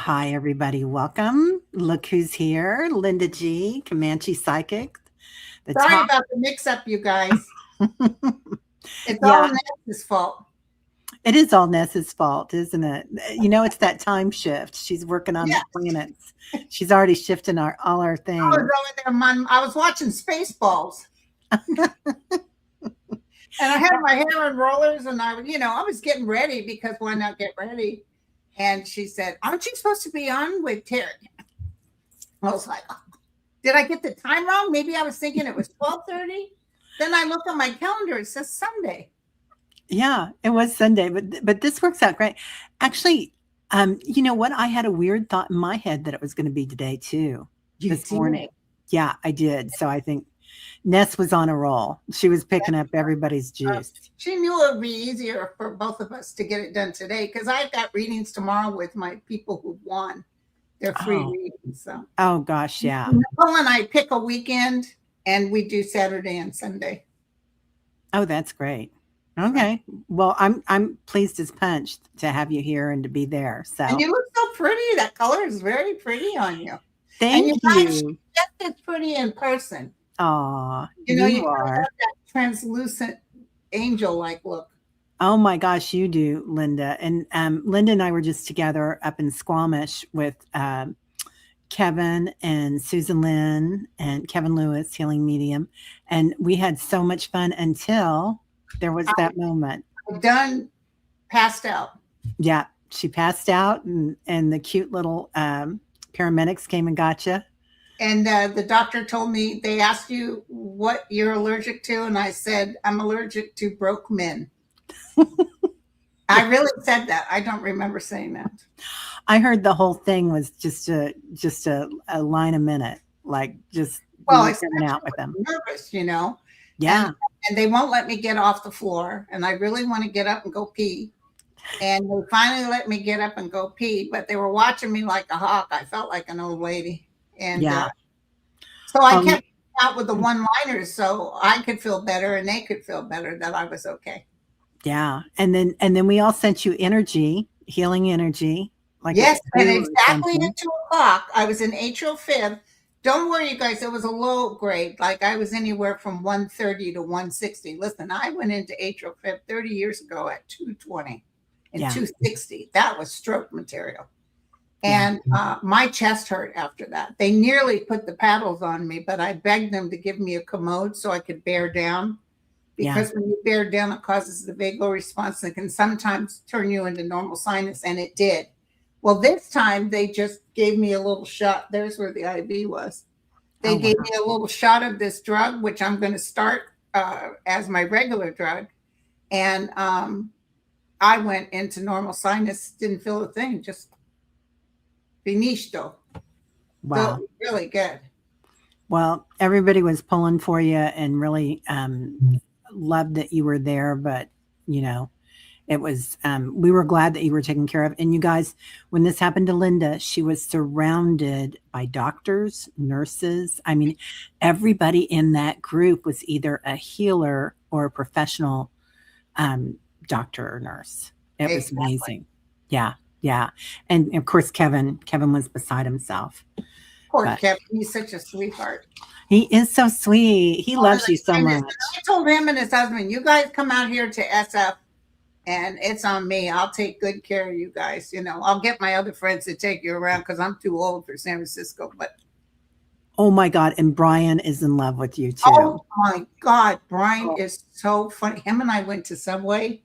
Hi, everybody. Welcome. Look who's here. Linda G, Comanche Psychic. The Sorry top. about the mix-up, you guys. It's all Yeah, Nancy's fault. it is all Nessa's fault, isn't it? It's that time shift. She's working on the Yes, planets. She's already shifting all our I was things. over there. I was watching Spaceballs, and I had my hair in rollers, and I was getting ready because why not get ready? And she said, "Aren't you supposed to be on with Terry?" I was like, "Oh, did I get the time wrong? Maybe I was thinking it was 12:30." Then I look on my calendar; it says Sunday. Yeah, it was Sunday, but this works out great. Actually, you know what? I had a weird thought in my head that it was going to be today too, You this did. morning. Yeah, I did. So I think Ness was on a roll. She was picking up everybody's Uh, juice. she knew it would be easier for both of us to get it done today because I've got readings tomorrow with my people who won. They're free Oh, readings. So oh gosh, yeah. Nicole and I pick a weekend and we do Saturday and Sunday. Oh, that's great. So Okay. Well, I'm pleased as punch to have you here and to be there. and So you look so pretty. That color is very pretty on you. And thank you guys, she's you. just as pretty in person. Aw, You you kind of are. have that translucent angel like look. Oh my gosh, you do, Linda. And Linda and I were just together up in Squamish with Kevin and Susan Lynn and Kevin Lewis, healing medium. And we had so much fun until there was that moment. I'm done, passed out. Yeah, she passed out, and the cute little paramedics came and got you. And the doctor told me they asked you what you're allergic to, and I said I'm allergic to broke men. I really said that. I don't remember saying that. I heard the whole thing was just a line a minute, like just you Well, were coming especially out with them. nervous, and Yeah, and they won't let me get off the floor, and I really want to get up and go pee. And they finally let me get up and go pee, but they were watching me like a hawk. I felt like an old lady, and yeah. so I Um, kept out with the one-liners so I could feel better and they could feel better that I was okay. yeah. And then we all sent you energy, healing energy, like a Yes, and flu or exactly something. at 2 o'clock, I was in atrial fib. Don't worry, you guys, it was a low grade. Like I was anywhere from 130 to 160. Listen, I went into atrial fib 30 years ago at 220 and Yeah, 260. That was stroke material. yeah, And my chest hurt after that. They nearly put the paddles on me, but I begged them to give me a commode so I could bear down. yeah. Because when you bear down, it causes the vagal response that can sometimes turn you into normal sinus, and it did. Well, this time they just gave me a little shot. There's where the IV was. Oh They gave wow. me a little shot of this drug, which I'm going to start as my regular drug. And I went into normal sinus, didn't feel a thing, just finito. Felt Wow. really good. Well, everybody was pulling for you and really loved that you were there, but you know, it was we were glad that you were taken care of. And you guys, when this happened to Linda, she was surrounded by doctors, nurses. I mean, everybody in that group was either a healer or a professional um, doctor or nurse. It was Exactly. amazing. Yeah, yeah. And of course, Kevin was beside himself. Poor But Kevin. He's such a sweetheart. he is so sweet. He One of loves the you so kindest. much. I told him and his husband, you guys come out here to SF and it's on me. I'll take good care of you guys. I'll get my other friends to take you around because I'm too old for San Francisco. But Oh my God. And Brian is in love with you too. oh my God, Brian Oh, is so funny. Him and I went to Subway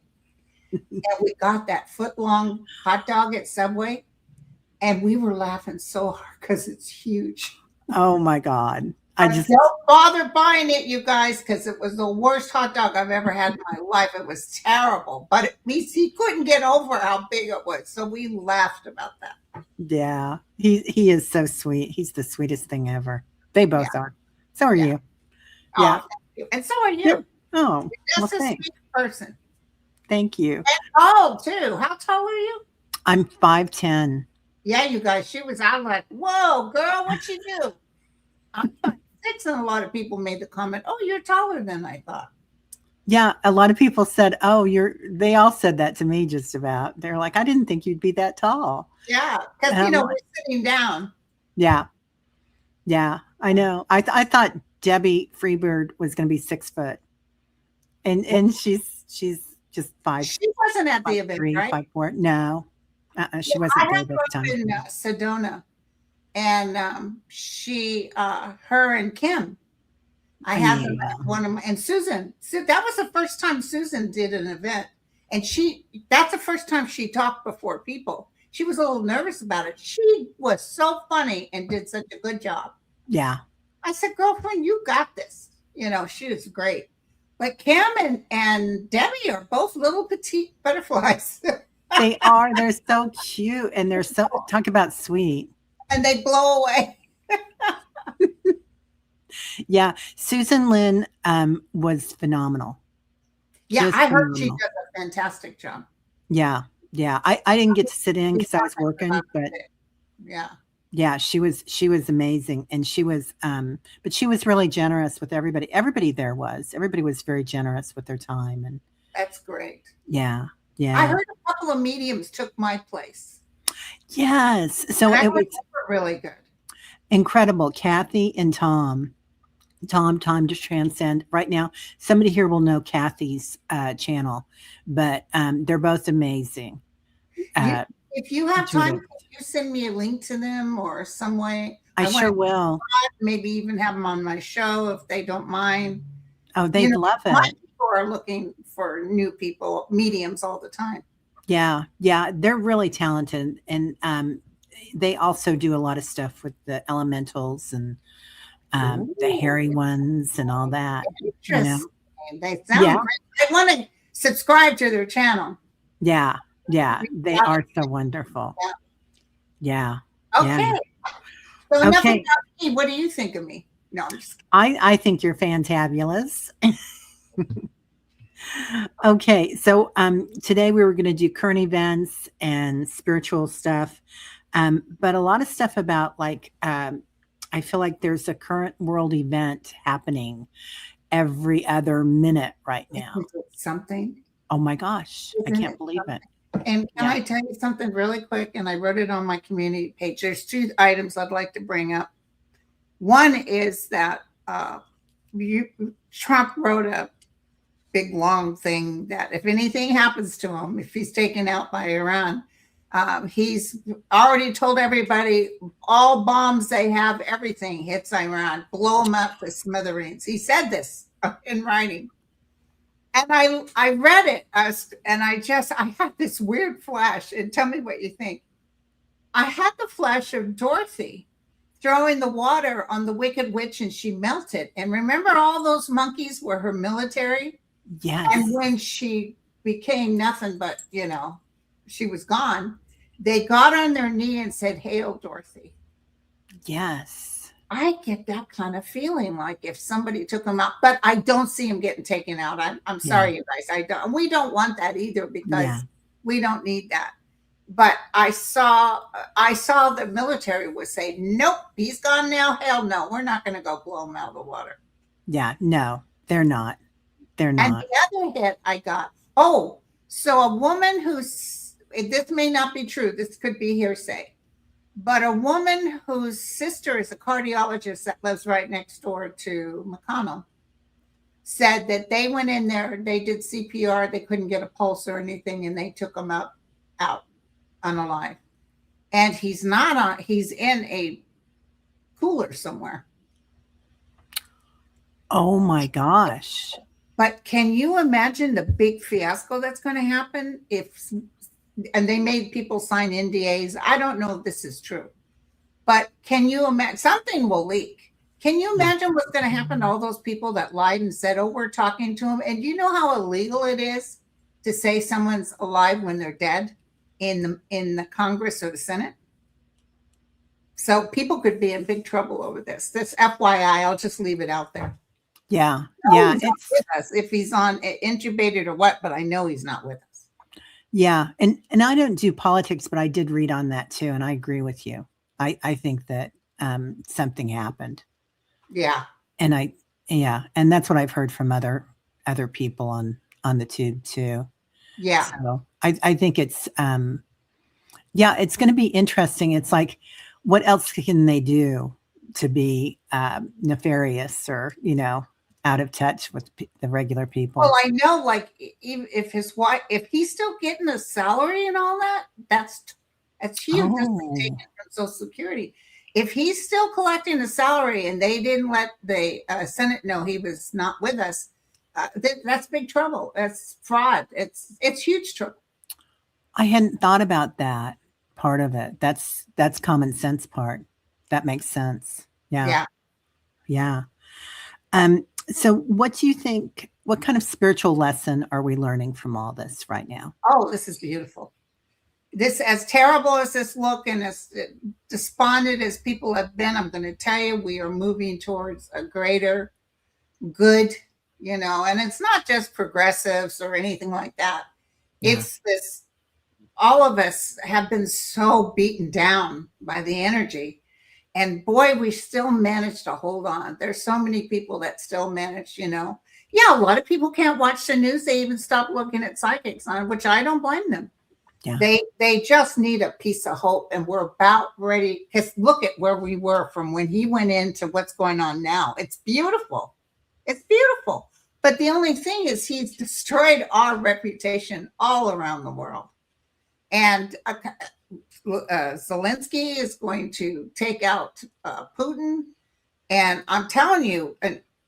and we got that foot long hot dog at Subway and we were laughing so hard because it's huge. oh my God. I But just, don't bother buying it, you guys, because it was the worst hot dog I've ever had in my life. It was terrible. But at least he couldn't get over how big it was. So we laughed about that. yeah, he is so sweet. He's the sweetest thing ever. They Yeah. both are. So are Yeah. you. Oh, Yeah. thank you. And so are Yep. you. Oh, You're well, just a thanks. sweet person. Thank you. And tall, too. How tall are you? I'm 5'10". Yeah, you guys. She was out like, whoa, girl, what you do? I'm 5'6", and a lot of people made the comment, oh, you're taller than I thought. Yeah, a lot of people said, "Oh, they all said that to me just about. They're like, "I didn't think you'd be that tall." Yeah, because And I'm we're like, sitting down. "Yeah, yeah, I know." I thought Debbie Freebird was going to be 6 foot, and she's just She wasn't at the event, 5'3", right? 5'4". No, Yeah, she I wasn't had there to this up time. in Sedona, and her and Kim, I had them Yeah, at one of my, and Susan. So that was the first time Susan did an event, and that's the first time she talked before people. She was a little nervous about it. She was so funny and did such a good job. yeah, I said, girlfriend, you got this. She is great. But Kim and Debbie are both little petite butterflies. they are. They're so cute, and they're so talk about sweet. And they blow away. Yeah, Susan Lynn was phenomenal. Yeah, Just I heard she phenomenal. does a fantastic job. Yeah, yeah. I didn't get to sit in because I was working, but Yeah. yeah, she was amazing, and but she was really generous with everybody. Everybody was very generous with their time, and That's great. yeah, I yeah, heard a couple of mediums took my place, yes. So and I it heard was they were really good. incredible. Kathy and Tom, Time to Transcend. Right now, somebody here will know Kathy's channel, but they're both amazing. You, Uh, if you have time, Judith, can you send me a link to them or some way? I I want sure to will. maybe even have them on my show if they don't mind. Oh, You they'd know, love my it. people are looking for new people, mediums all the time. Yeah, yeah, they're really talented, and they also do a lot of stuff with the elementals and the Ooh, hairy ones and all that. You know? interesting. They sound Yeah, great. I want to subscribe to their channel. yeah, yeah. They are so wonderful. Yeah, yeah. Okay. So enough about Okay, me. What do you think of me? No, I'm just I think you're fantabulous. Okay, so today we were going to do current events and spiritual stuff, but a lot of stuff about like I feel like there's a current world event happening every other minute right now. kidding. Something. Oh my gosh, I Isn't can't it believe it. something? And can Yeah, I tell you something really quick? And I wrote it on my community page. There's two items I'd like to bring up. One is that Trump wrote a big long thing that if anything happens to him, if he's taken out by Iran, he's already told everybody all bombs they have, everything hits Iran, blow them up to smithereens. He said this in writing. And I read it and I had this weird flash, and tell me what you think. I had the flash of Dorothy throwing the water on the Wicked Witch and she melted. And remember, all those monkeys were her military? And yes, when she became nothing but, she was gone, they got on their knee and said, Hail, Dorothy. yes, I get that kind of feeling like if somebody took them out, but I don't see them getting taken out. I'm yeah, sorry, you guys. We don't want that either yeah, because we don't need that. But I saw the military was say, nope, he's gone now. Hell no, we're not going to go blow him out of the water. yeah. No, they're not. They're And not. the other hit I got, oh, so a woman this may not be true, this could be hearsay, but a woman whose sister is a cardiologist that lives right next door to McConnell said that they went in there, they did CPR, they couldn't get a pulse or anything, and they took him out unalive. And he's not on, he's in a cooler somewhere. Oh my gosh. But can you imagine the big fiasco that's going to happen and they made people sign NDAs. I don't know if this is true, but can you imagine something will leak? Can you imagine what's going to happen to all those people that lied and said, oh, we're talking to them? And you know how illegal it is to say someone's alive when they're dead in the Congress or the Senate? So people could be in big trouble over this. This FYI, I'll just leave it out there. Yeah, No, yeah. he's not with us if he's on intubated or what, but I know he's not with us. Yeah, and I don't do politics, but I did read on that too, and I agree with you. I think that something happened, Yeah. and yeah, and that's what I've heard from other other people on the tube too. Yeah. So I think it's yeah, it's going to be interesting. It's like, what else can they do to be nefarious or out of touch with the regular Well, people? I know, like, even if his wife, if he's still getting a salary and all that, that's huge. That's like taken Oh, from Social Security. If he's still collecting a salary and they didn't let the Senate know he was not with us, that's big trouble. That's fraud. It's huge trouble. I hadn't thought about that part of it. That's common sense part. That makes sense. Yeah, Yeah. yeah. So what do you think? What kind of spiritual lesson are we learning from all this right now? Oh, this is beautiful. This, as terrible as this look and as despondent as people have been, I'm going to tell you, we are moving towards a greater good, and it's not just progressives or anything like that. Yeah, It's this, all of us have been so beaten down by the energy. And boy, we still manage to hold on. There's so many people that still manage. Yeah, a lot of people can't watch the news. They even stop looking at psychics, on which I don't blame them. yeah, They just need a piece of hope, and we're about ready. Because look at where we were from when he went into what's going on now. It's beautiful. It's beautiful. But the only thing is, he's destroyed our reputation all around the world. And Zelensky is going to take out Putin. And I'm telling you,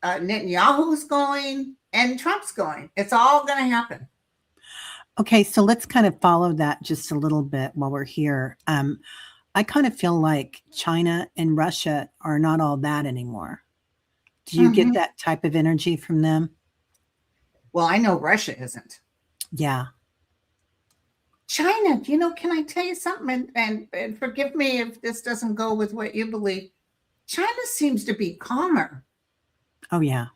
Netanyahu's going and Trump's going. It's all going to happen. okay, so let's kind of follow that just a little bit while we're here. I kind of feel like China and Russia are not all that anymore. Do you get Mhm. that type of energy from them? Well, I know Russia isn't. Yeah. China, can I tell you something? And forgive me if this doesn't go with what you believe. China seems to be calmer. Oh, yeah.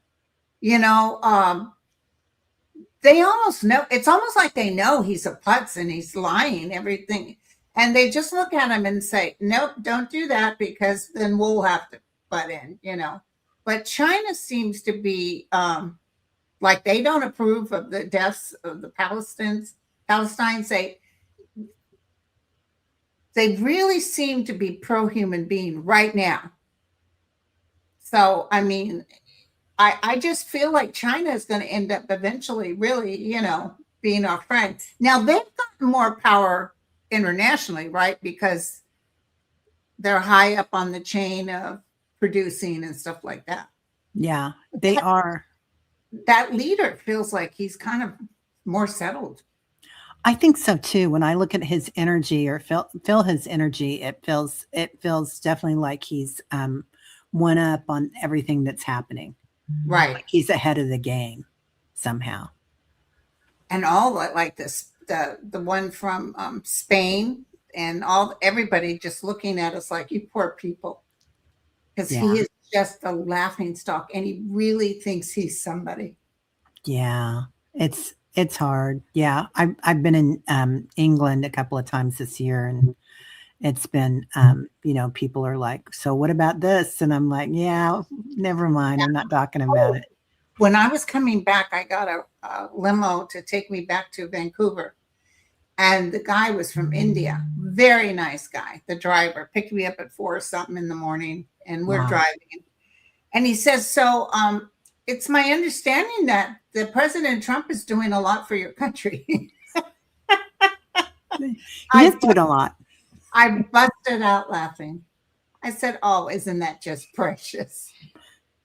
You know, they almost know. It's almost like they know he's a putz and he's lying, everything. And they just look at him and say, nope, don't do that, because then we'll have to butt in. But China seems to be like they don't approve of the deaths of the Palestinians. They really seem to be pro-human being right now. So, I mean, I just feel like China is going to end up eventually really, being our friend. Now, they've gotten more power internationally, right? Because they're high up on the chain of producing and stuff like that. Yeah, they are. That leader feels like he's kind of more settled. I think so too. When I look at his energy or feel his energy, it feels definitely like he's one up on everything that's happening. Right. Like he's ahead of the game somehow. And all like this, the one from Spain, and everybody just looking at us like, you poor people, because Yeah. he is just a laughing stock, and he really thinks he's somebody. Yeah. It's hard. Yeah. I've been in England a couple of times this year, and it's been people are like, so what about this? And I'm like, yeah, never mind. I'm not talking about Oh, it. when I was coming back, I got a limo to take me back to Vancouver, and the guy was from India. Very nice guy. The driver picked me up at 4 or something in the morning, and we're Wow. driving. And he says, so it's my understanding that the President Trump is doing a lot for your country. He is I, doing a lot. I busted out laughing. I said, oh, isn't that just precious?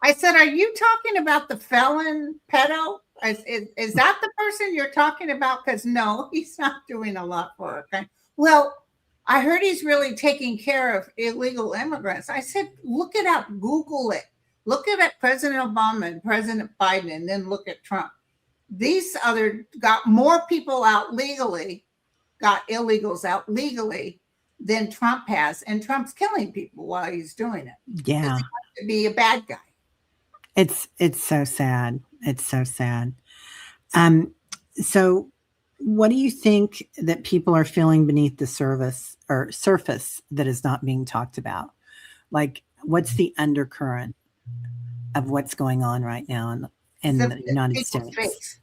I said, are you talking about the felon pedo? Is that the person you're talking about? Because no, he's not doing a lot for her. Okay. Well, I heard he's really taking care of illegal immigrants. I said, look it up, Google it. Look at President Obama and President Biden, and then look at Trump. These other got more people out legally, got illegals out legally than Trump has, and Trump's killing people while he's doing it. Because Yeah. he wants to be a bad guy. It's so sad. It's so sad. Um, so what do you think that people are feeling beneath the surface that is not being talked about? Like, what's the undercurrent of what's going on right now in the United People's States. faith,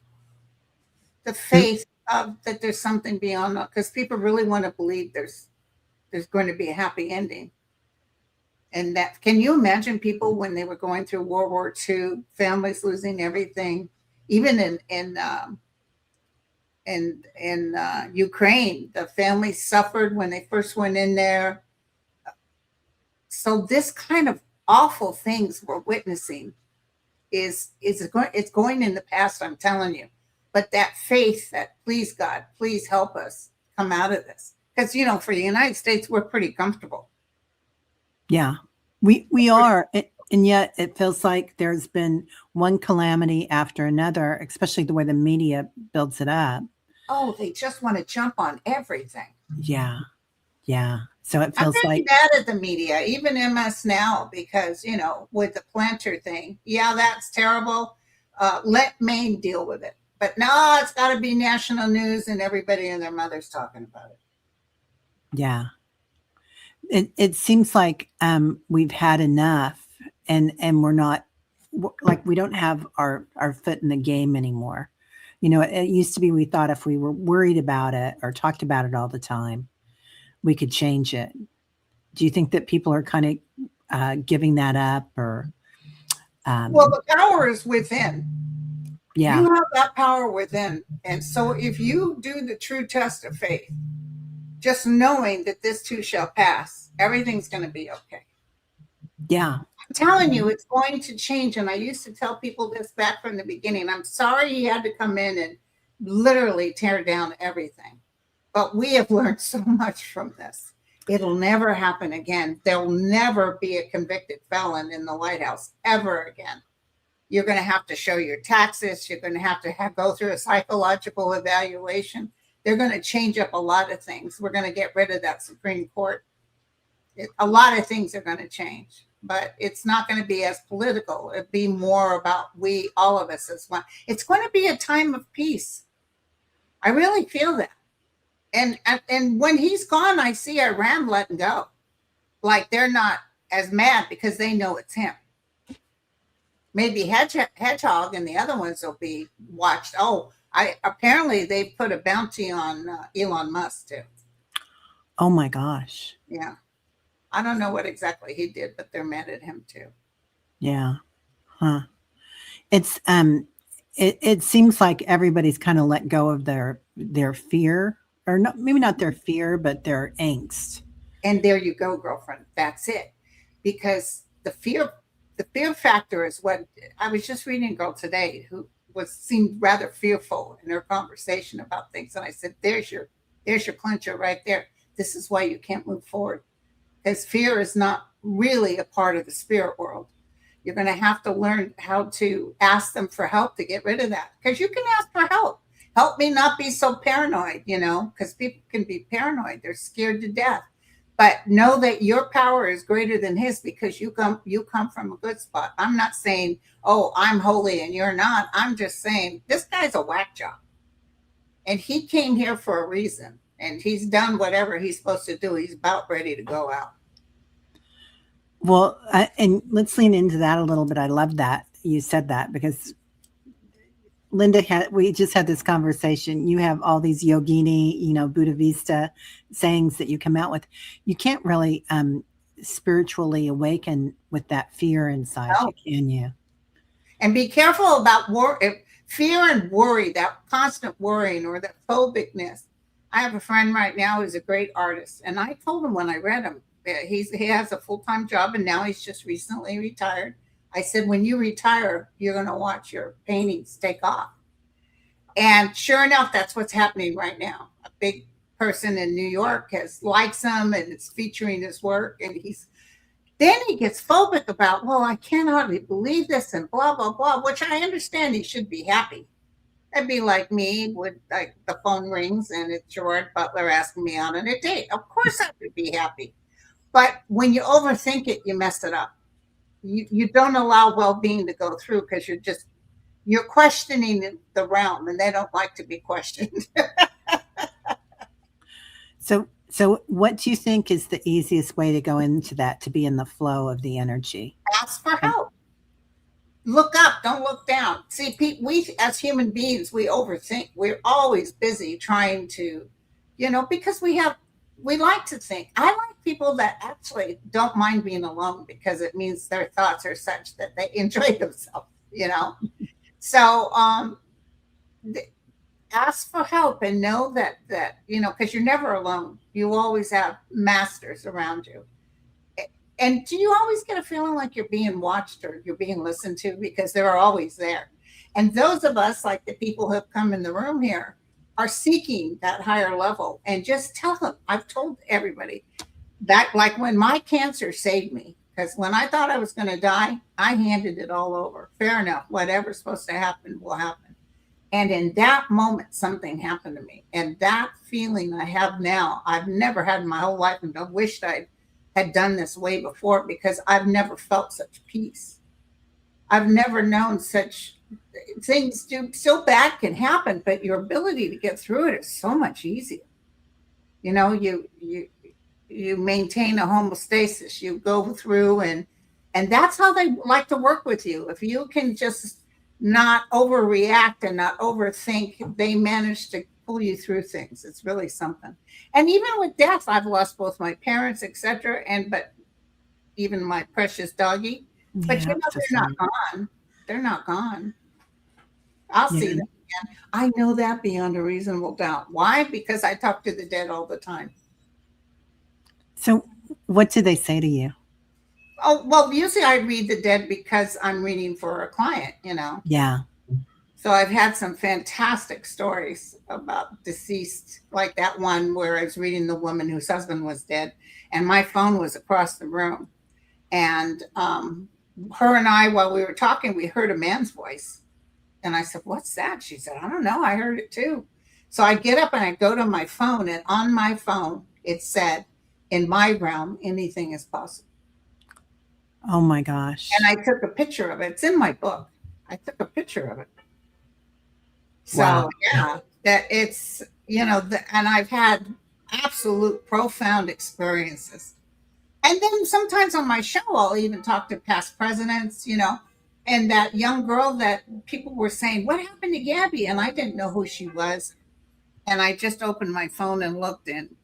the faith of that there's something beyond that, because people really want to believe there's going to be a happy ending. And that, can you imagine people when they were going through World War II, families losing everything, even in Ukraine, the families suffered when they first went in there. So this kind of awful things we're witnessing it's going in the past, I'm telling you. But that faith that, please God, please help us come out of this, because for the United States, we're pretty comfortable. Yeah, we are, and yet it feels like there's been one calamity after another, especially the way the media builds it up. Oh, they just want to jump on everything. Yeah, yeah. So it I'm feels very like, mad at the media, even MS now, because with the planter thing, yeah, that's terrible. Let Maine deal with it, but no, it's got to be national news, and everybody and their mother's talking about it. yeah. It seems like we've had enough, and we're not, like, we don't have our foot in the game anymore. It used to be we thought if we were worried about it or talked about it all the time, we could change it. Do you think that people are kind of giving that up, or? Well, the power is within. Yeah, You have that power within. And so if you do the true test of faith, just knowing that this too shall pass, everything's going to be okay. yeah, I'm telling you, it's going to change. And I used to tell people this back from the beginning. I'm sorry he had to come in and literally tear down everything. But we have learned so much from this. It'll never happen again. There'll never be a convicted felon in the White House ever again. You're going to have to show your taxes. You're going to have go through a psychological evaluation. They're going to change up a lot of things. We're going to get rid of that Supreme Court. A lot of things are going to change, but it's not going to be as political. It'll be more about all of us as one. It's going to be a time of peace. I really feel that. And when he's gone, I see Iran letting go. Like, they're not as mad because they know it's him. Maybe Hedgehog and the other ones will be watched. Oh, apparently they've put a bounty on Elon Musk too. oh my gosh. Yeah, I don't know what exactly he did, but they're mad at him too. Yeah, huh. It's it seems like everybody's kind of let go of their fear, or not, maybe not their fear, but their angst. And there you go, girlfriend. That's it. Because the fear factor is what I was just reading a girl today who seemed rather fearful in her conversation about things. And I said, there's your clincher right there. This is why you can't move forward, because fear is not really a part of the spirit world. You're going to have to learn how to ask them for help to get rid of that, because you can ask for help. Help me not be so paranoid, because people can be paranoid. They're scared to death. But know that your power is greater than his, because you come from a good spot. I'm not saying, oh, I'm holy and you're not. I'm just saying this guy's a whack job. And he came here for a reason. And he's done whatever he's supposed to do. He's about ready to go out. Well, and let's lean into that a little bit. I love that you said that, because Linda we just had this conversation. You have all these yogini, Buddha Vista sayings that you come out with. You can't really spiritually awaken with that fear inside you, can you? And be careful about fear and worry, that constant worrying or that phobicness. I have a friend right now who's a great artist, and I told him when I read him, he has a full-time job, and now he's just recently retired. I said, when you retire, you're going to watch your paintings take off. And sure enough, that's what's happening right now. A big person in New York likes him, and it's featuring his work. And then he gets phobic about, well, I can't hardly believe this, and blah, blah, blah, which I understand he should be happy. That'd be like me when the phone rings and it's Gerard Butler asking me out on a date. Of course I would be happy. But when you overthink it, you mess it up. You don't allow well-being to go through, because you're questioning the realm, and they don't like to be questioned. So what do you think is the easiest way to go into that, to be in the flow of the energy? Ask for help. look up, don't look down. See, we as human beings, we overthink. We're always busy trying to, because we like to think. I like people that actually don't mind being alone because it means their thoughts are such that they enjoy themselves. So, ask for help and know that because you're never alone. You always have masters around you. And do you always get a feeling like you're being watched or you're being listened to? Because they're always there. And those of us, like the people who have come in the room here, are seeking that higher level. And just tell them, I've told everybody that, like when my cancer saved me, because when I thought I was going to die, I handed it all over. Fair enough. Whatever's supposed to happen will happen. And in that moment, something happened to me. And that feeling I have now, I've never had in my whole life. And I wished I had done this way before because I've never felt such peace. I've never known such things. So bad can happen, but your ability to get through it is so much easier. You maintain a homeostasis. You go through and that's how they like to work with you. If you can just not overreact and not overthink, they manage to pull you through things. It's really something. And even with death, I've lost both my parents, etc. But even my precious doggy. But Yeah, they're not gone. They're not gone. I'll see them again. I know that beyond a reasonable doubt. Why? Because I talk to the dead all the time. So what do they say to you? Oh, well, usually I read the dead because I'm reading for a client, Yeah. So I've had some fantastic stories about deceased, like that one where I was reading the woman whose husband was dead, and my phone was across the room. And her and I, while we were talking, we heard a man's voice. And I said, "What's that?" She said, "I don't know. I heard it too." So I get up and I go to my phone, and on my phone, it said, "In my realm, anything is possible." Oh my gosh. And I took a picture of it. It's in my book. I took a picture of it. So Wow. yeah, that it's and I've had absolute profound experiences. And then sometimes on my show, I'll even talk to past presidents, and that young girl that people were saying, "What happened to Gabby?" And I didn't know who she was. And I just opened my phone and looked, and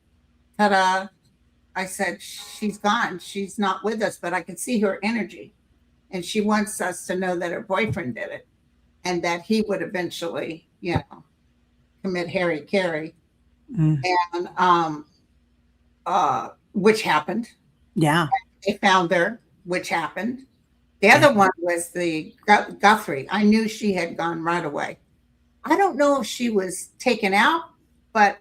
ta-da! I said, "She's gone. She's not with us, but I can see her energy, and she wants us to know that her boyfriend did it, and that he would eventually, commit Harry Carey." Mm. And which happened. Yeah. They found her, which happened. The other one was the Guthrie. I knew she had gone right away. I don't know if she was taken out, but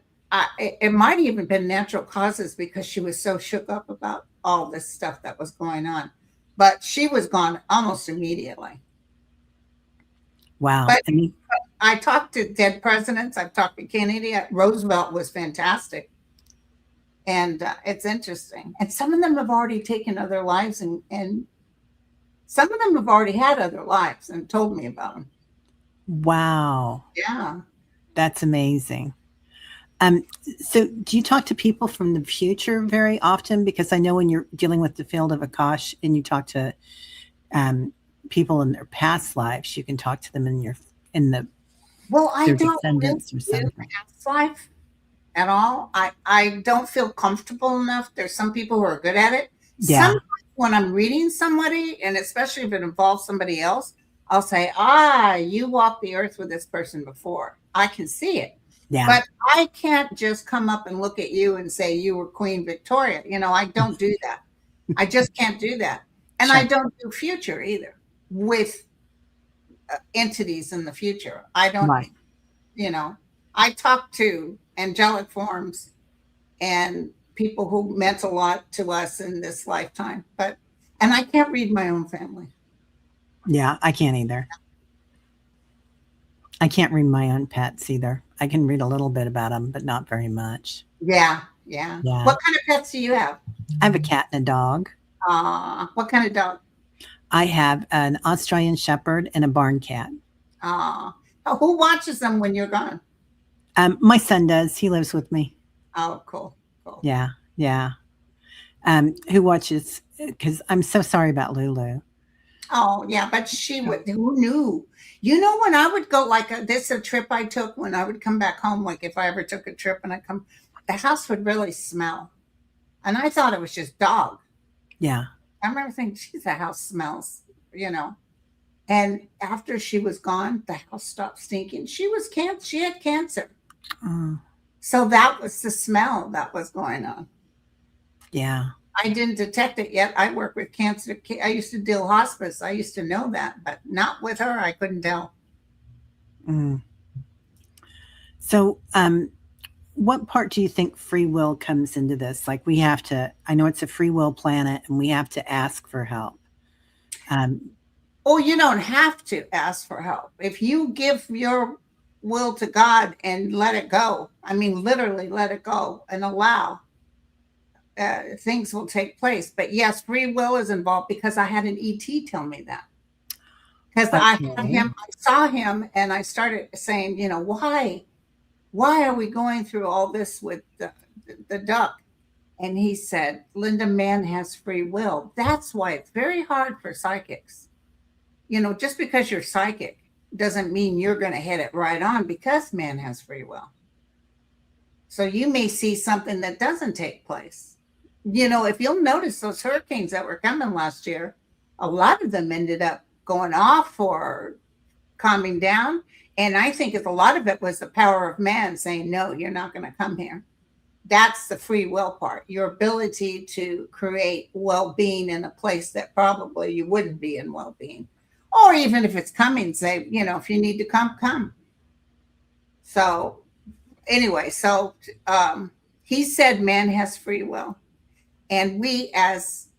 it might have even been natural causes because she was so shook up about all this stuff that was going on. But she was gone almost immediately. Wow. But I talked to dead presidents. I've talked to Kennedy. Roosevelt was fantastic. And it's interesting. And some of them have already taken other lives, and some of them have already had other lives and told me about them. Wow. Yeah. That's amazing. So do you talk to people from the future very often? Because I know when you're dealing with the field of Akash and you talk to people in their past lives, you can talk to them in the Well, I their don't really descendants or do something. past life at all. I don't feel comfortable enough. There's some people who are good at it. Yeah. Sometimes when I'm reading somebody, and especially if it involves somebody else, I'll say, you walked the earth with this person before. I can see it. Yeah. But I can't just come up and look at you and say you were Queen Victoria. I don't do that. I just can't do that. And Sure. I don't do future either with entities in the future. I don't, Right. I talk to angelic forms and people who meant a lot to us in this lifetime. And I can't read my own family. Yeah, I can't either. I can't read my own pets either. I can read a little bit about them, but not very much. Yeah. Yeah. What kind of pets do you have? I have a cat and a dog. What kind of dog? I have an Australian Shepherd and a barn cat. Who watches them when you're gone? My son does. He lives with me. Oh, cool. Yeah. Yeah. Who watches? Because I'm so sorry about Lulu. Oh, yeah, but she would, who knew? You know, when I would go, like, this a trip I took when I would come back home, like if I ever took a trip and I come, the house would really smell. And I thought it was just dog. Yeah. I remember thinking, geez, the house smells, you know. And after she was gone, the house stopped stinking. She had cancer. Mm, So that was the smell that was going on. yeah. I didn't detect it yet. I work with cancer. I used to deal hospice. I used to know that, but not with her. I couldn't tell. Mm. So, what part do you think free will comes into this? Like, we have to, I know it's a free will planet and we have to ask for help. Um, Oh, you don't have to ask for help. If you give your will to God and let it go, I mean, literally let it go and allow, things will take place. But yes, free will is involved because I had an ET tell me that. Because okay. I saw him, and I started saying, why are we going through all this with the duck? And he said, Linda, man has free will. That's why it's very hard for psychics. Just because you're psychic doesn't mean you're going to hit it right on because man has free will. So you may see something that doesn't take place. If you'll notice those hurricanes that were coming last year, a lot of them ended up going off or calming down. And I think a lot of it was the power of man saying, no, you're not going to come here. That's the free will part, your ability to create well-being in a place that probably you wouldn't be in well-being. Or even if it's coming, say, if you need to come, come. So anyway, he said man has free will. And we as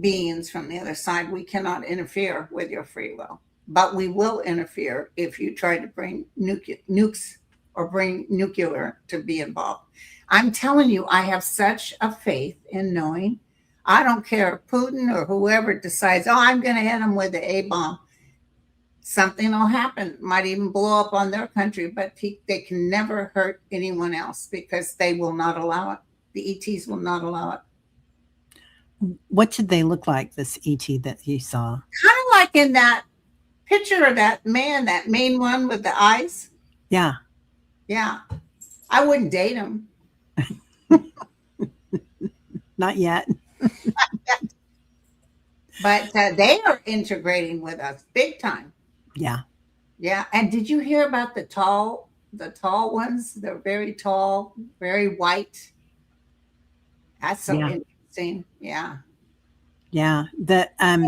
beings from the other side, we cannot interfere with your free will. But we will interfere if you try to bring nukes or bring nuclear to be involved. I'm telling you, I have such a faith in knowing. I don't care if Putin or whoever decides, oh, I'm going to hit them with the A bomb. Something will happen, might even blow up on their country, but they can never hurt anyone else because they will not allow it. The ETs will not allow it. What did they look like, this ET that you saw? Kind of like in that picture of that man, that main one with the eyes. Yeah. Yeah. I wouldn't date him. Not yet. But they are integrating with us big time. Yeah. Yeah. And did you hear about the tall ones? They're very tall, very white. That's so Yeah. interesting. Yeah. Yeah. The When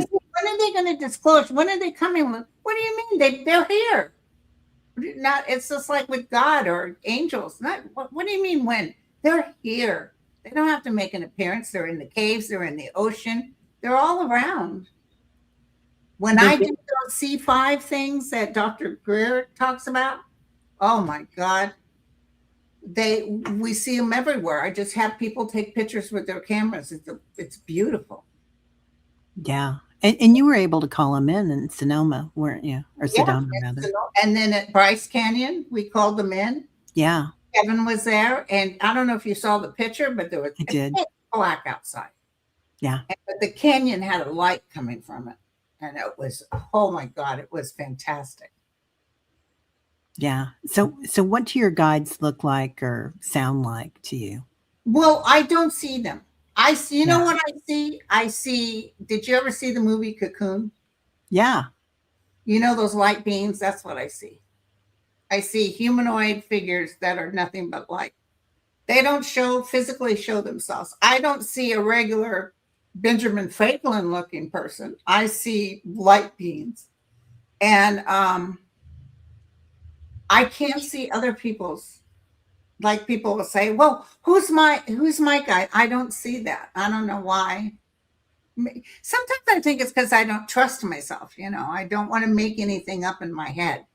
are they going to disclose? When are they coming? What do you mean? They're here. Not. It's just like with God or angels. Not. What do you mean when? They're here. They don't have to make an appearance. They're in the caves. They're in the ocean. They're all around. When they I do those C5 things that Dr. Greer talks about, oh my God, we see them everywhere. I just have people take pictures with their cameras. It's beautiful. yeah. And you were able to call them in Sonoma, weren't you? Or Yeah. Sedona rather. And then at Bryce Canyon, we called them in. Yeah. Kevin was there, and I don't know if you saw the picture, but there was I did. black outside. Yeah. But the canyon had a light coming from it. And it was, oh my God, it was fantastic. Yeah. So what do your guides look like or sound like to you? Well, I don't see them. I see, you know Yeah. what I see? Did you ever see the movie Cocoon? Yeah. You know those light beams? That's what I see. I see humanoid figures that are nothing but light. They don't physically show themselves. I don't see a regular Benjamin Franklin looking person. I see light beings. And I can't see other people's. Like people will say, well, who's my guy? I don't see that. I don't know why. Sometimes I think it's because I don't trust myself. I don't want to make anything up in my head.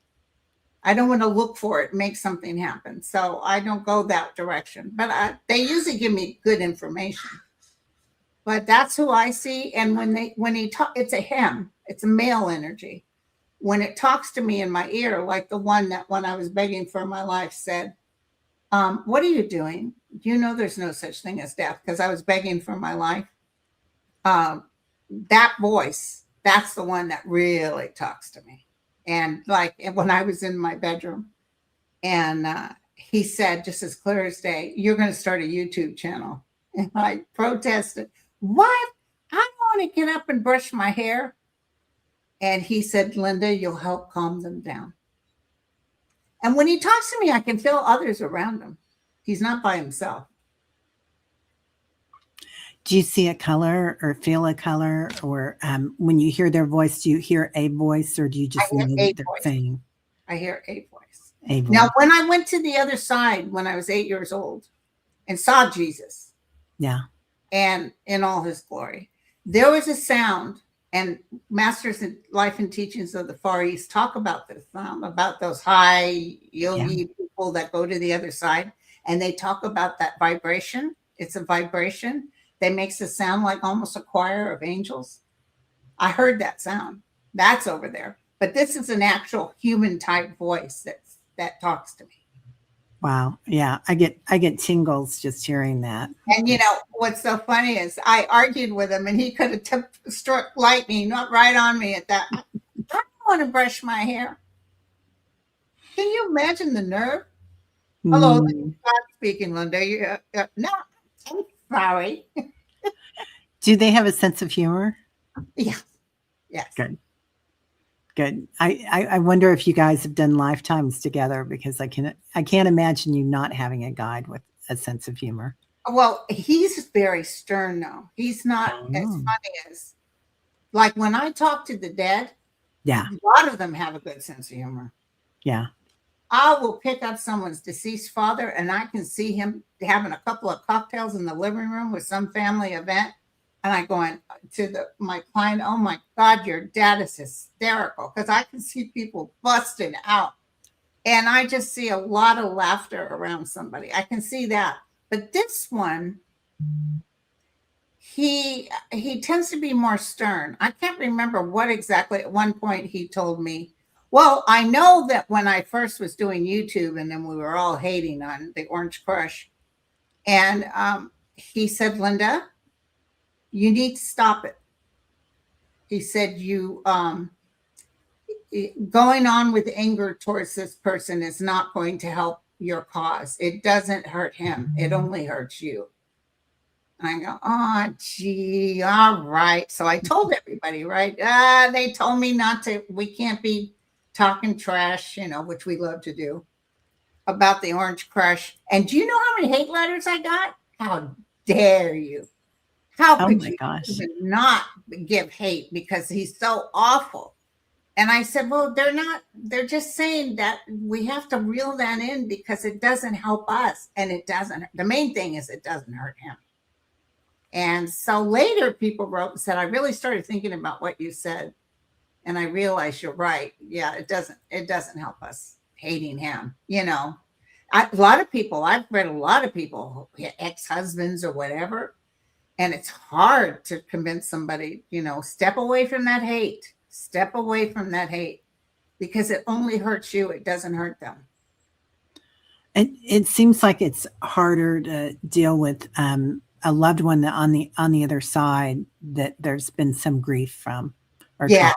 I don't want to look for it, make something happen. So I don't go that direction. But they usually give me good information. But that's who I see. And when he talk, it's a him. It's a male energy. When it talks to me in my ear, like the one that when I was begging for my life said, what are you doing? You know there's no such thing as death, because I was begging for my life. That voice That's the one that really talks to me. And like when I was in my bedroom, and he said, just as clear as day, "You're going to start a YouTube channel." And I protested, "What? I don't want to get up and brush my hair." And he said, "Linda, you'll help calm them down." And when he talks to me, I can feel others around him. He's not by himself. Do you see a color or feel a color? Or when you hear their voice, do you hear a voice, or do you I just hear know a that they're voice. saying I hear a voice. a voice? Now, when I went to the other side when I was 8 years old and saw Jesus, Yeah. and in all his glory, there was a sound, and Masters in Life and Teachings of the Far East talk about this sound, about those high yogi people that go to the other side, and they talk about that vibration. It's a vibration that makes it sound like almost a choir of angels. I heard that sound. That's over there. But this is an actual human type voice that talks to me. Wow. Yeah. I get tingles just hearing that. And you know what's so funny is I argued with him, and he could have struck lightning not right on me at that. I don't want to brush my hair. Can you imagine the nerve? Hello, this is Mm. God speaking, Linda. No, I'm sorry. Do they have a sense of humor? Yes, yes. Good. Good. I wonder if you guys have done lifetimes together, because I can't imagine you not having a guide with a sense of humor. Well, he's very stern, though. He's not as Oh. funny as, like, when I talk to the dead, Yeah. a lot of them have a good sense of humor. Yeah. I will pick up someone's deceased father, and I can see him having a couple of cocktails in the living room with some family event. And I go in to my client, "Oh my God, your dad is hysterical," because I can see people busting out. And I just see a lot of laughter around somebody. I can see that. But this one, he tends to be more stern. I can't remember what exactly. At one point he told me, well, I know that when I first was doing YouTube, and then we were all hating on the Orange Crush, and he said, "Linda, you need to stop it." He said, "You going on with anger towards this person is not going to help your cause. It doesn't hurt him. It only hurts you." I go, "Oh, gee, all right." So I told everybody, right? They told me not to, we can't be talking trash, which we love to do, about the Orange Crush. And do you know how many hate letters I got? How dare you? How Oh could my you gosh. even not give hate because he's so awful? And I said, well, they're just saying that we have to reel that in because it doesn't help us. And it doesn't, the main thing is it doesn't hurt him. And so later people wrote and said, "I really started thinking about what you said, and I realized you're right. Yeah, it doesn't help us hating him." A lot of people, I've read a lot of people, ex-husbands or whatever, and it's hard to convince somebody, step away from that hate. Step away from that hate, because it only hurts you. It doesn't hurt them. It seems like it's harder to deal with a loved one that on the other side that there's been some grief from or Yeah. trauma.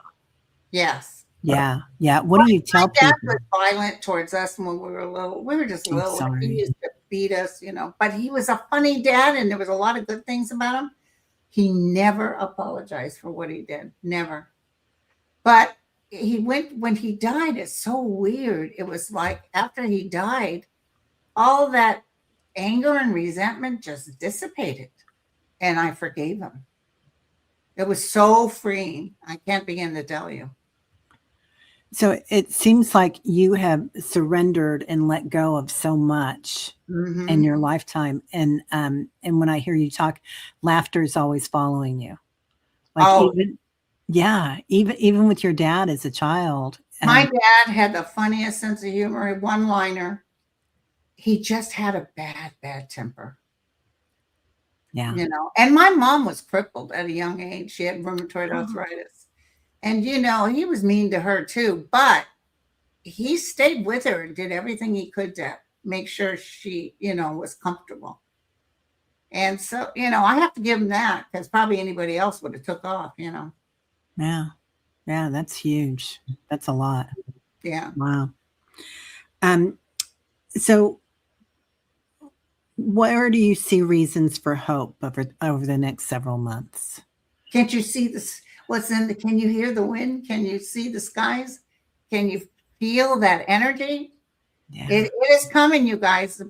Yes. Yeah. Yeah. What do you tell My dad people? was violent towards us when we were little. We were just I'm little. He sorry. used to beat us, but he was a funny dad, and there was a lot of good things about him. He never apologized for what he did. Never. But when he died, it's so weird. It was like after he died, all that anger and resentment just dissipated, and I forgave him. It was so freeing. I can't begin to tell you. So it seems like you have surrendered and let go of so much in your lifetime. And when I hear you talk, laughter is always following you. Like Oh, even with your dad as a child. my dad had the funniest sense of humor, one-liner. He just had a bad, bad temper. Yeah. And my mom was crippled at a young age. She had rheumatoid arthritis. And, he was mean to her too, but he stayed with her and did everything he could to make sure she, was comfortable. And so, I have to give him that, because probably anybody else would have took off. Yeah. Yeah. That's huge. That's a lot. Yeah. Wow. Um, so where do you see reasons for hope over the next several months? Can't you see this? What's in the? Can you hear the wind? Can you see the skies? Can you feel that energy? Yeah. It is coming, you guys.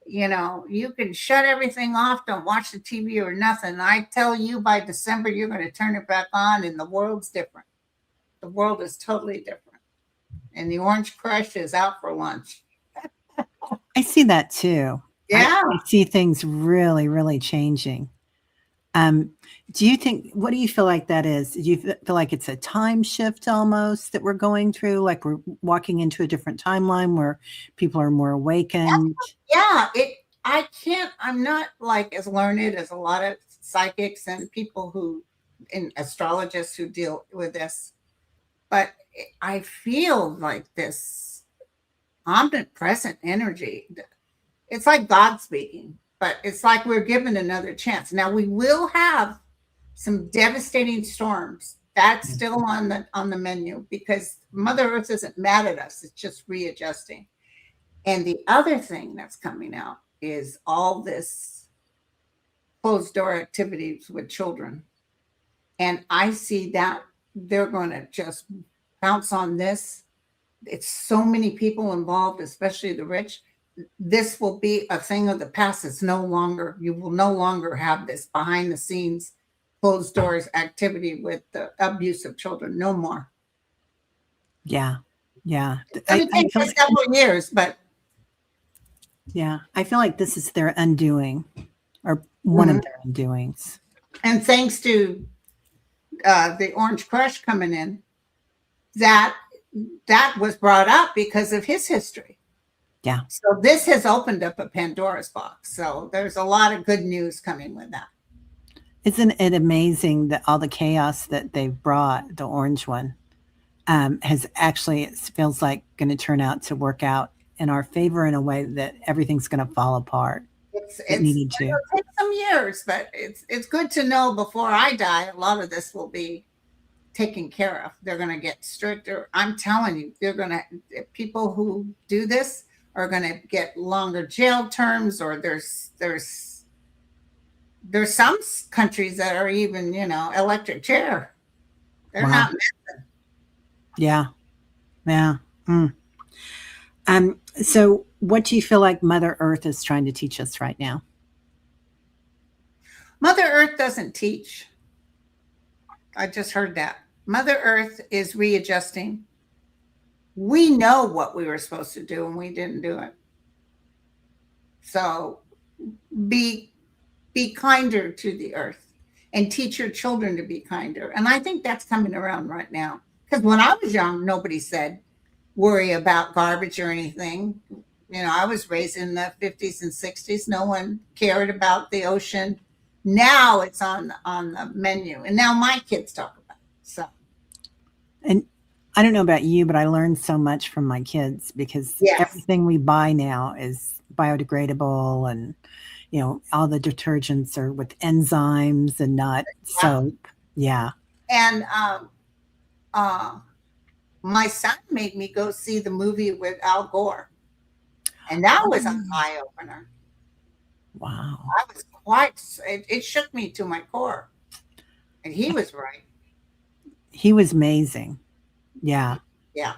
You know, you can shut everything off, don't watch the TV or nothing. I tell you, by December, you're going to turn it back on, and the world's different. The world is totally different. And the Orange Crush is out for lunch. I see that too. Yeah. I see things really, really changing. Um, do you think, what do you feel like that is? Do you feel like it's a time shift almost that we're going through? Like we're walking into a different timeline where people are more awakened? Yeah. I can't, I'm not like as learned as a lot of psychics and people and astrologists who deal with this, but I feel like this omnipresent energy. It's like God speaking, but it's like we're given another chance. Now we will have some devastating storms. That's still on the menu because Mother Earth isn't mad at us. It's just readjusting. And the other thing that's coming out is all this closed door activities with children. And I see that they're going to just pounce on this. It's so many people involved, especially the rich. This will be a thing of the past. It's no longer, you will no longer have this behind the scenes, closed doors activity with the abuse of children. No more. Yeah. Yeah. It's going to take us several years, but yeah, I feel like this is their undoing or one of their undoings. and thanks to the Orange Crush coming in, that was brought up because of his history. Yeah. So this has opened up a Pandora's box. So there's a lot of good news coming with that. Isn't it amazing that all the chaos that they've brought, the orange one, has actually, it feels like, going to turn out to work out in our favor in a way that everything's going to fall apart. It needed to. It'll take some years, but it's good to know before I die, a lot of this will be taken care of. They're going to get stricter. I'm telling you, people who do this are going to get longer jail terms, or there's some countries that are even, electric chair. They're not messing. Yeah. Yeah. So what do you feel like Mother Earth is trying to teach us right now? Mother Earth doesn't teach. I just heard that. Mother Earth is readjusting. We know what we were supposed to do and we didn't do it. So be kinder to the earth and teach your children to be kinder. And I think that's coming around right now. Because when I was young, nobody said worry about garbage or anything. I was raised in the 50s and 60s. No one cared about the ocean. Now it's on the menu. And now my kids talk about it. So. And I don't know about you, but I learned so much from my kids because everything we buy now is biodegradable, and all the detergents are with enzymes and not soap. Yeah. And my son made me go see the movie with Al Gore, and that was an eye opener. Wow. I was it shook me to my core, and he was right. He was amazing. Yeah. Yeah.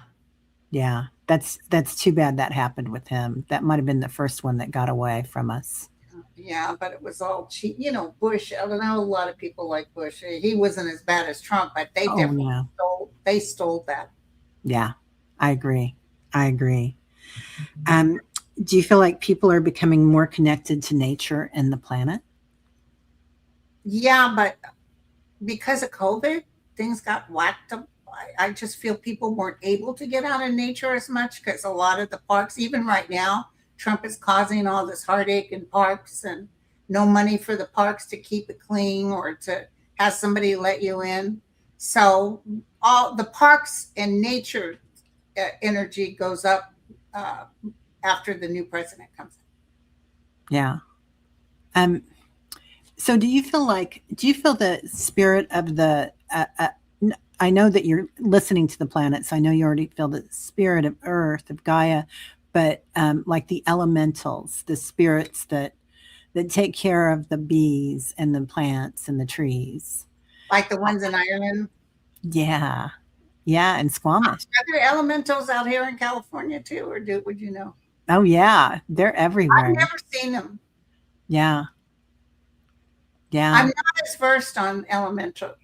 Yeah. That's too bad that happened with him. That might have been the first one that got away from us. Yeah, but it was all cheap. Bush, I don't know, a lot of people like Bush. He wasn't as bad as Trump, but they definitely stole that. Yeah, I agree. Do you feel like people are becoming more connected to nature and the planet? Yeah, but because of COVID, things got whacked up. I just feel people weren't able to get out in nature as much because a lot of the parks, even right now, Trump is causing all this heartache in parks and no money for the parks to keep it clean or to have somebody let you in. So all the parks and nature energy goes up after the new president comes in. Yeah. So do you feel the spirit of the I know that you're listening to the planets. I know you already feel the spirit of Earth, of Gaia, but like the elementals, the spirits that take care of the bees and the plants and the trees. Like the ones in Ireland. Yeah, yeah, and Squamish. Are there elementals out here in California too, or would you know? Oh yeah, they're I've everywhere. never seen them. Yeah, I'm yeah, not as versed on elemental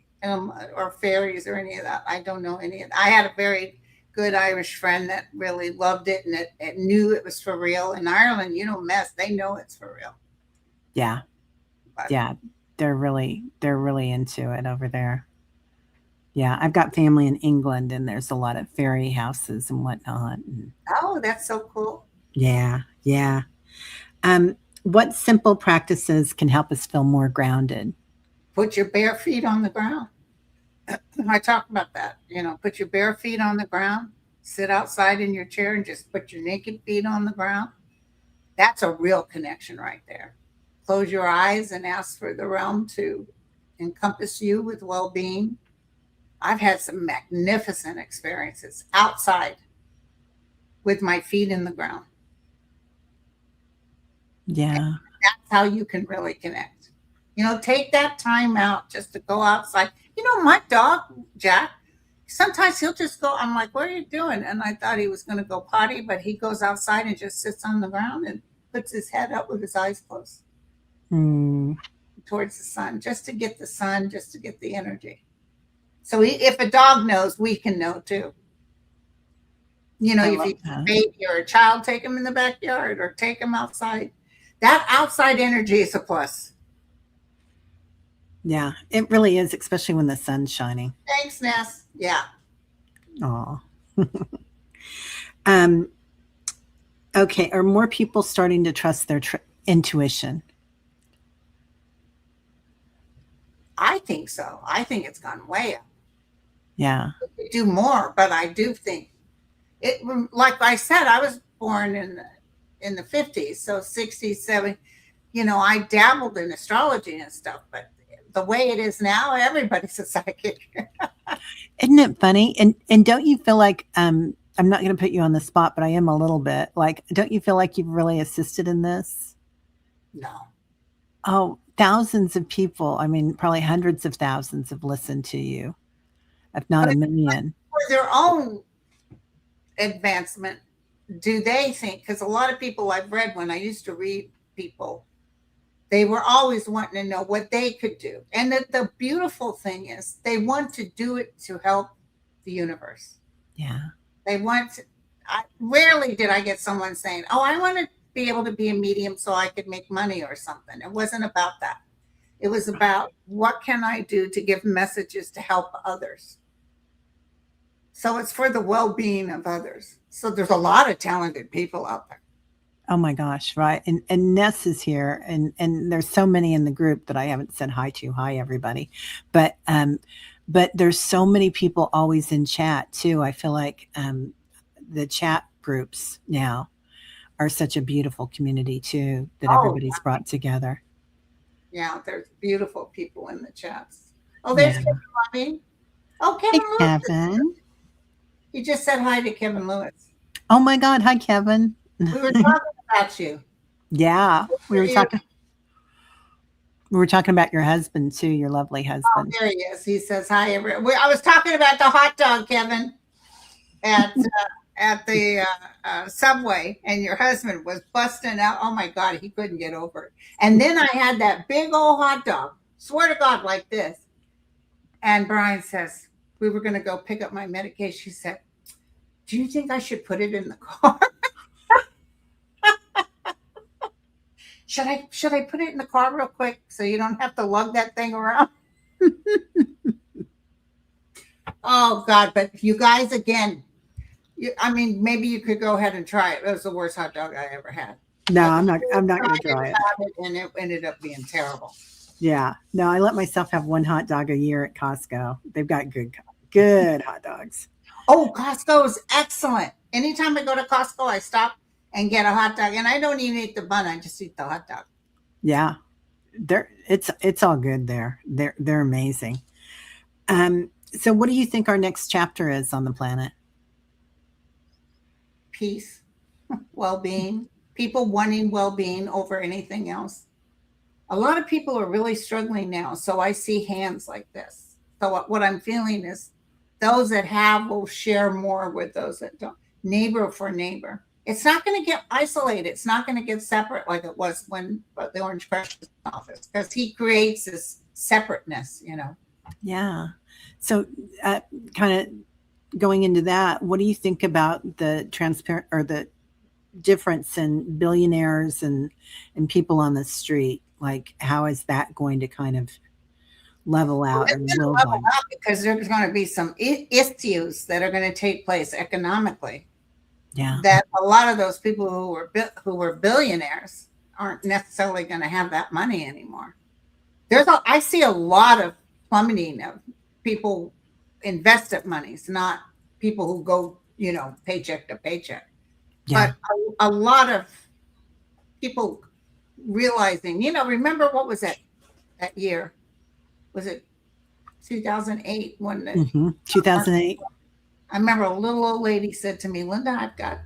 or fairies or any of that. I don't know any of that. I had a very good Irish friend that really loved it and it knew it was for real. In Ireland, you don't mess. They know it's for real. yeah, But yeah. They're really into it over there. Yeah, I've got family in England, and there's a lot of fairy houses and whatnot. And oh, that's so cool. yeah, yeah. What simple practices can help us feel more grounded? Put your bare feet on the ground. I talk about that. Put your bare feet on the ground, sit outside in your chair and just put your naked feet on the ground. That's a real connection right there. Close your eyes and ask for the realm to encompass you with well being. I've had some magnificent experiences outside with my feet in the ground. Yeah. That's how you can really connect. Take that time out just to go outside. My dog, Jack, sometimes he'll just go, I'm like, what are you doing? And I thought he was going to go potty, but he goes outside and just sits on the ground and puts his head up with his eyes closed Mm, towards the sun, just to get the sun, just to get the energy. So if a dog knows, we can know too. I If love you that. baby or a child, take them in the backyard or take them outside. That outside energy is a plus. Yeah, it really is, especially when the sun's shining. Thanks, Ness. Yeah, Oh. um, okay. Are more people starting to trust their intuition? I think so. I think it's gone way up. Yeah. Do more, but I do think it. Like I said, I was born in the 50s, so 67. I dabbled in astrology and stuff, but the way it is now, everybody's a psychic. Isn't it funny? And don't you feel like I'm not going to put you on the spot, but I am a little bit. Like, don't you feel like you've really assisted in this? No, Oh, thousands of people. I mean, probably hundreds of thousands have listened to you, if not but a million. for their own advancement, do they think? Because a lot of people I've read, when I used to read people, they were always wanting to know what they could do. And the beautiful thing is they want to do it to help the universe. Yeah. They want to, rarely did I get someone saying, oh, I want to be able to be a medium so I could make money or something. It wasn't about that. It was about what can I do to give messages to help others. So it's for the well-being of others. So there's a lot of talented people out there. Oh my gosh, right. And Ness is here and there's so many in the group that I haven't said hi to. Hi everybody. But there's so many people always in chat too. I feel like the chat groups now are such a beautiful community too that Oh, everybody's brought together. yeah, there's beautiful people in the chats. Oh, there's Yeah. Kevin Levine. Oh, Hey Kevin Lewis. Kevin. You just said hi to Kevin Lewis. Oh my God. Hi Kevin. We were talking about you. Yeah. We were You're- talking about your husband too, your lovely Oh, husband. there he is. He says hi. I was talking about the hot dog, Kevin, at the subway, and your husband was busting out. Oh my God, he couldn't get over it. And then I had that big old hot dog, swear to God, like this. And Brian says, we were going to go pick up my medication. She said, do you think I should put it in the car? Should I put it in the car real quick so you don't have to lug that thing around? Oh God, but you guys, again, maybe you could go ahead and try it. It was the worst hot dog I ever had. No, I'm not going to try it. And it ended up being terrible. Yeah. No, I let myself have one hot dog a year at Costco. They've got good hot dogs. Oh, Costco is excellent. Anytime I go to Costco, I stop and get a hot dog. And I don't even eat the bun. I just eat the hot dog. Yeah. It's all good there. They're amazing. So, what do you think our next chapter is on the planet? Peace, well-being, people wanting well-being over anything else. A lot of people are really struggling now. So I see hands like this. So what I'm feeling is those that have will share more with those that don't. Neighbor for neighbor. It's not going to get isolated. It's not going to get separate like it was when the Orange Crush was in office, because he creates this separateness, you know. Yeah. So, kind of going into that, what do you think about the transparent or the difference in billionaires and people on the street? Like, how is that going to kind of level Well, out it's or going to will level level? out because there's going to be some issues that are going to take place economically, Yeah. that a lot of those people who were billionaires aren't necessarily going to have that money anymore. I see a lot of plummeting of people invested monies, not people who go, paycheck to paycheck, Yeah. but a lot of people realizing, remember what was that year? Was it 2008 when the 2008. I remember a little old lady said to me, Linda, I've got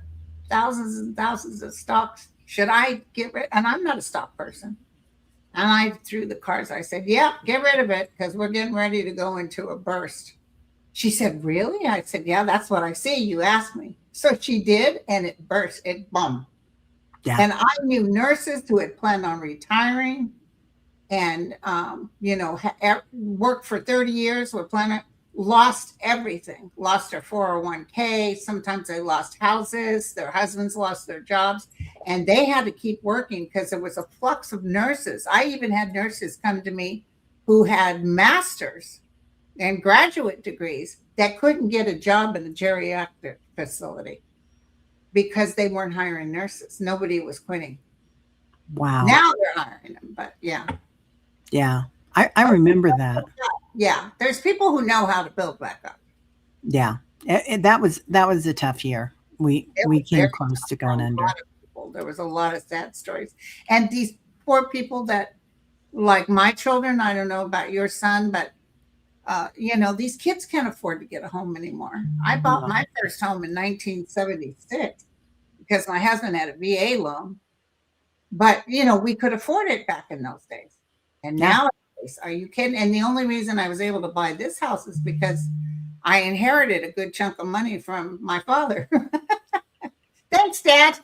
thousands and thousands of stocks. Should I get rid? And I'm not a stock person. And I threw the cards. I said, yeah, get rid of it because we're getting ready to go into a burst. She said, really? I said, yeah, that's what I see. You asked me. So she did, and it burst. It boom. Yeah. And I knew nurses who had planned on retiring and, worked for 30 years, were planning, lost everything, lost their 401k. Sometimes they lost houses. Their husbands lost their jobs, and they had to keep working because there was a flux of nurses. I even had nurses come to me who had masters and graduate degrees that couldn't get a job in a geriatric facility because they weren't hiring nurses. Nobody was quitting. Wow. Now they're hiring them, but yeah. Yeah. I remember that. Yeah, there's people who know how to build back up. Yeah. That was a tough year. It We was came very close to for a going under. lot of people. There was a lot of sad stories. And these poor people that, like my children, I don't know about your son, but these kids can't afford to get a home anymore. I bought No. my first home in 1976 because my husband had a VA loan, but we could afford it back in those days. And Yeah. nowadays, are you kidding? And the only reason I was able to buy this house is because I inherited a good chunk of money from my father. Thanks, Dad.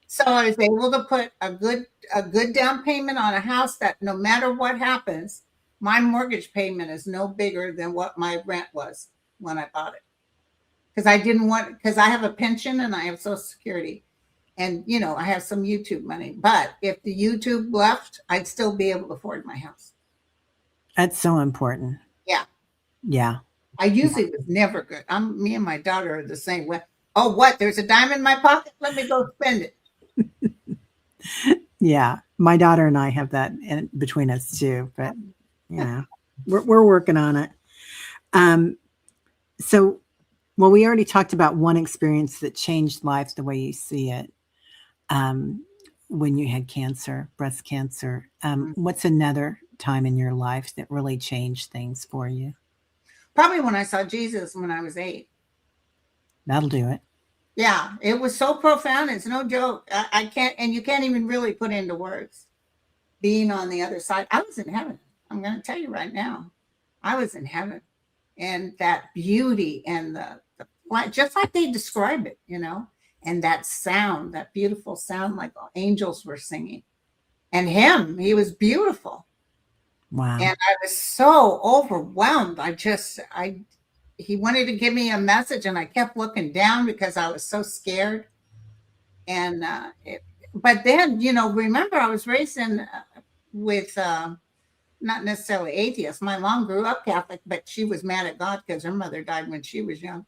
So I was able to put a good down payment on a house that no matter what happens, my mortgage payment is no bigger than what my rent was when I bought it. Because I have a pension and I have Social Security, and I have some YouTube money. But if the YouTube left, I'd still be able to afford my house. That's so important. Yeah. Yeah. I usually was never good. Me and my daughter are the same way. Oh, what? There's a dime in my pocket? Let me go spend it. Yeah. My daughter and I have that between us too, but we're working on it. Um, so, well, we already talked about one experience that changed life the way you see it. Um, when you had cancer, breast cancer. What's another time in your life that really changed things for you? Probably when I saw Jesus when I was 8. That'll do it. Yeah, it was so profound. It's no joke. I can't, and you can't even really put into words. Being on the other side, I was in heaven. I'm going to tell you right now, I was in heaven, and that beauty and the just like they describe it, and that sound, that beautiful sound, like angels were singing, and he was beautiful, Wow. and I was so overwhelmed. He wanted to give me a message, and I kept looking down because I was so scared. And but then, remember, I was raised with not necessarily atheists. My mom grew up Catholic, but she was mad at God because her mother died when she was young.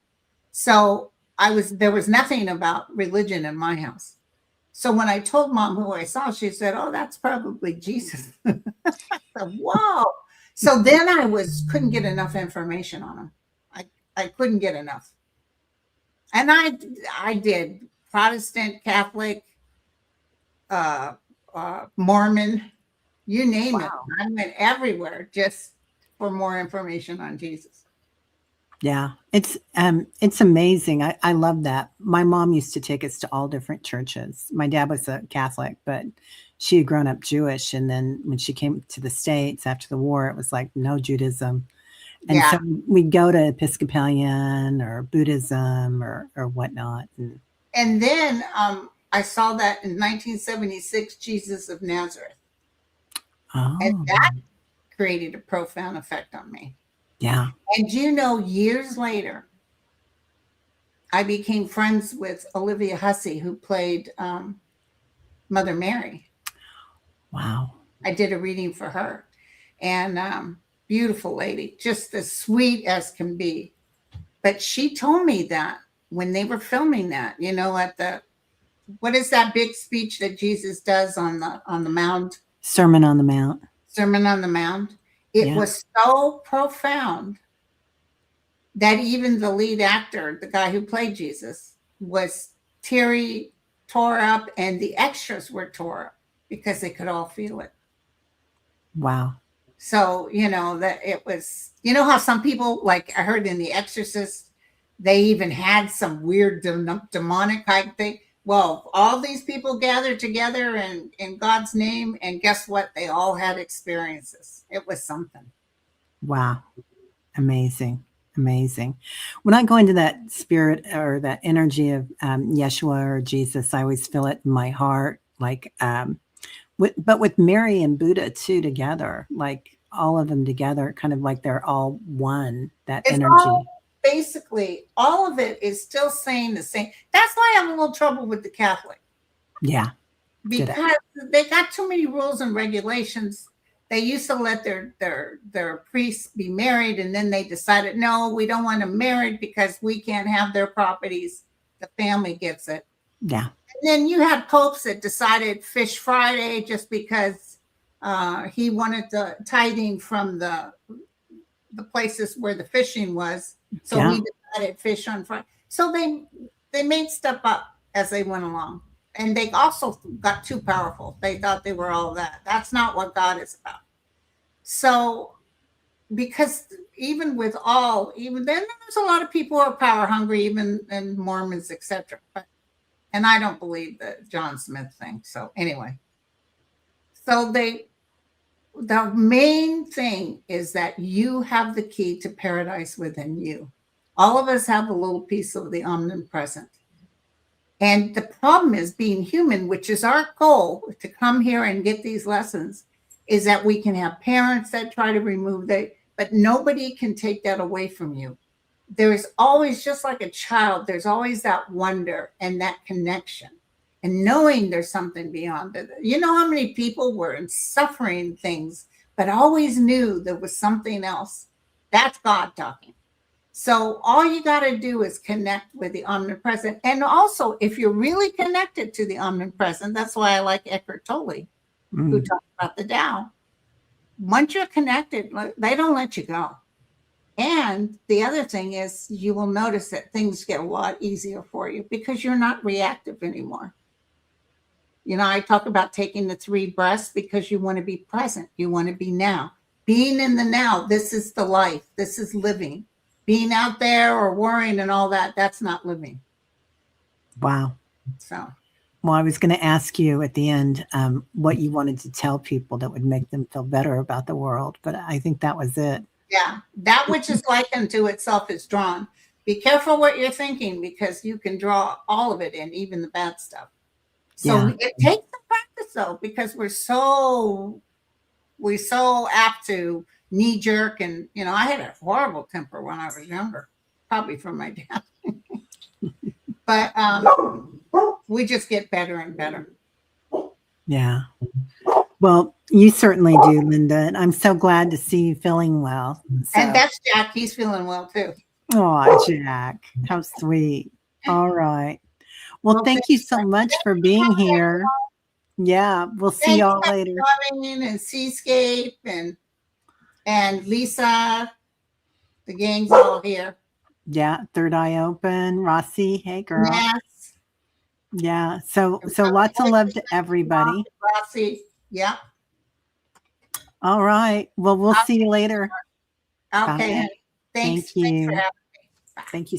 So there was nothing about religion in my house. So when I told Mom who I saw, she said, "Oh, that's probably Jesus." I said, "Whoa!" So then couldn't get enough information on him. I couldn't get enough, and I did Protestant, Catholic, Mormon, you name it. Wow. I went everywhere. Just for more information on Jesus. Yeah, it's amazing. I love that. My mom used to take us to all different churches. My dad was a Catholic, but she had grown up Jewish, and then when she came to the States after the war, it was like no Judaism. And Yeah. so we'd go to Episcopalian or Buddhism or whatnot. And then I saw that in 1976, Jesus of Nazareth. And Oh, that created a profound effect on me. yeah. And years later, I became friends with Olivia Hussey, who played Mother Mary. Wow. I did a reading for her. And beautiful lady, just as sweet as can be. But she told me that when they were filming that, at the, what is that big speech that Jesus does on the Mount? Sermon on the Mount. Sermon on the Mount. It was so profound that even the lead actor, the guy who played Jesus, was tore up, and the extras were tore up because they could all feel it. Wow. So, that it was, how some people, like I heard in The Exorcist, they even had some weird demonic type thing. Well, all these people gathered together in God's name, and guess what? They all had experiences. It was something. Wow. Amazing. Amazing. When I go into that spirit or that energy of Yeshua or Jesus, I always feel it in my heart, like, but with Mary and Buddha too together, like all of them together, kind of like they're all one, that It's energy. Basically, all of it is still saying the same. That's why I have a little trouble with the Catholic. Yeah. Because they got too many rules and regulations. They used to let their priests be married, and then they decided, no, we don't want them married because we can't have their properties. The family gets it. Yeah. And then you had popes that decided Fish Friday just because he wanted the tithing from the places where the fishing was. So he decided fish on Friday. So they made stuff up as they went along. And they also got too powerful. They thought they were all that. That's not what God is about. So, because even then there's a lot of people who are power hungry, even in Mormons, etc. And I don't believe the John Smith thing. So anyway, the main thing is that you have the key to paradise within you. All of us have a little piece of the omnipresent. And the problem is being human, which is our goal to come here and get these lessons, is that we can have parents that try to remove that, but nobody can take that away from you. There is always, just like a child, there's always that wonder and that connection and knowing there's something beyond it. You know how many people were in suffering things, but always knew there was something else? That's God talking. So all you got to do is connect with the omnipresent. And also, if you're really connected to the omnipresent, that's why I like Eckhart Tolle, who talks about the Tao. Once you're connected, they don't let you go. And the other thing is, you will notice that things get a lot easier for you because you're not reactive anymore. I talk about taking the 3 breaths because you want to be present. You want to be now. Being in the now, this is the life. This is living. Being out there or worrying and all that, that's not living. Wow. So, well, I was going to ask you at the end what you wanted to tell people that would make them feel better about the world, but I think that was it. Yeah, that which is likened to itself is drawn. Be careful what you're thinking because you can draw all of it in, even the bad stuff. So it takes some practice though, because we're so apt to knee jerk. And, I had a horrible temper when I was younger, probably from my dad. But we just get better and better. Yeah. Well, you certainly do, Linda. And I'm so glad to see you feeling well. So. And that's Jack. He's feeling well too. Oh, Jack. How sweet. All right. Well, thank you so much for being here. Yeah. We'll see y'all later. And Seascape and Lisa, the gang's all here. Yeah, Third Eye Open, Rossi, hey girl. Yes. Yeah, so lots of love to everybody. Rossi, yeah. All right, well, we'll see you later. Okay. Bye. Thanks. Thank Thanks for you. having me. Thank you so